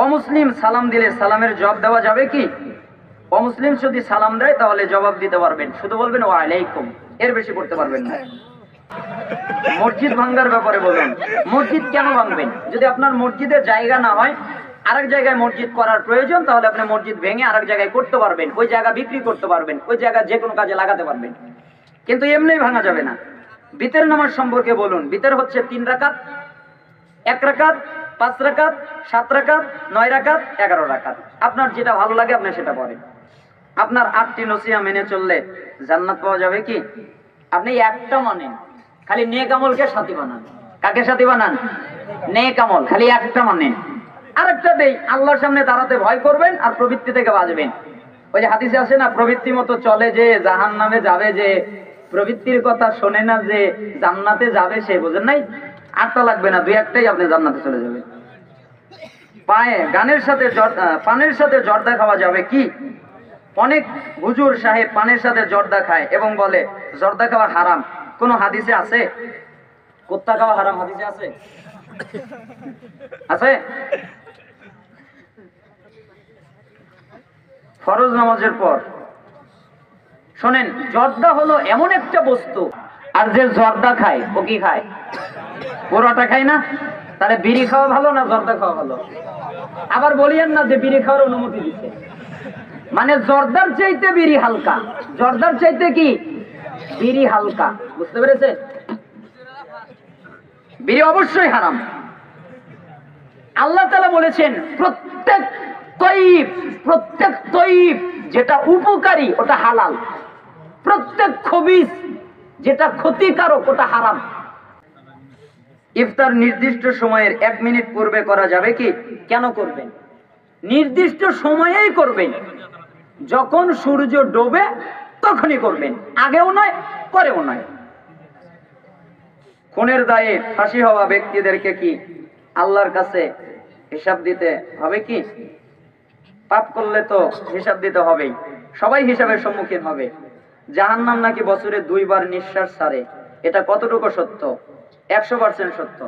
অমুসলিম সালাম দিলে সালামের জবাব দেওয়া যাবে কি? অমুসলিম যদি সালাম দেয় তাহলে জবাব দিতে পারবেন, শুধু বলবেন ওয়া আলাইকুম, এর বেশি করতে পারবেন না। মসজিদ ভাঙ্গার ব্যাপারে বলুন, মসজিদ কেন ভাঙবেন? যদি আপনার মসজিদের জায়গা না হয়, আরেক জায়গায় মসজিদ করার প্রয়োজন, তাহলে আপনি মসজিদ ভেঙে আরেক জায়গায় করতে পারবেন, ওই জায়গা বিক্রি করতে পারবেন, ওই জায়গা যে কোনো কাজে লাগাতে পারবেন, কিন্তু এমনি ভাঙা যাবে না। বিতের নামাজ সম্পর্কে বলুন, বিতের হচ্ছে 3 রাকাত, 1 রাকাত, 5 রাকাত, 7 রাকাত, 9 রাকাত, 11 রাকাত, আপনার যেটা ভালো লাগে আপনি সেটা করেন। আপনার 8টি নসিহত মেনে চললে জান্নাত পাওয়া যাবে কি? আপনি একটা মানেন, খালি নেক আমলকে সাথী বানান। কাকে সাথী বানান? নেক আমল, খালি একটা মানেন। আরেকটা দেই, আল্লাহর সামনে দাঁড়াতে ভয় করবেন আর প্রবৃত্তি থেকে বাঁচবেন। ওই যে হাদিসে আছে না, প্রবৃত্তি মতো চলে যে জাহান্নামে যাবে, যে প্রবৃত্তির কথা শোনে না যে জান্নাতে যাবে সে। বুঝেন নাই? 8টা লাগবে না, 2-1টাই আপনি জান্নাতে চলে যাবেন। পানের সাথে জর্দা খাওয়া যাবে কি? অনেক হুজুর সাহেব পানের সাথে জর্দা খায় এবং বলে জর্দা খাওয়া হারাম। কোন হাদিসে আছে? কুত্তা খাওয়া হারাম হাদিসে আছে? আছে? ফরজ নামাজের পর শোনেন, জর্দা হলো এমন একটা বস্তু, আর যে জর্দা খায় ও কি খায়? পুরোটা খায় না? তাহলে বিড়ি খাওয়া ভালো না জর্দা খাওয়া ভালো? আবার বলিয়েন না যে বিড়ি খাওয়ার অনুমতি দিচ্ছে, মানে জর্দার চাইতে বিড়ি হালকা, জর্দার চাইতে কি বিড়ি হালকা। বুঝতে পেরেছে? বিড়ি অবশ্যই হারাম। আল্লাহ তাআলা বলেছেন প্রত্যেক তয়্যিব যেটা উপকারী ওটা হালাল, প্রত্যেক খবিস যেটা ক্ষতিকারক ওটা হারাম। ইফতার নির্দিষ্ট সময়ের 1 মিনিট পূর্বে করা যাবে কি? কেন করবেন? নির্দিষ্ট সময়েই করবেন, যখন সূর্য ডোবে তখনই করবেন, আগেও নয় পরেও নয়। খুনের দায়ে ফাঁসি হওয়া ব্যক্তিদেরকে কি আল্লাহর কাছে হিসাব দিতে হবে কি? পাপ করলে তো হিসাব দিতে হবেই, সবাই হিসাবের সম্মুখীন হবে। জাহান্নাম নাকি বছরে 2 বার নিঃশ্বাস ছাড়ে, এটা কতটুকু সত্য? 100% সত্য।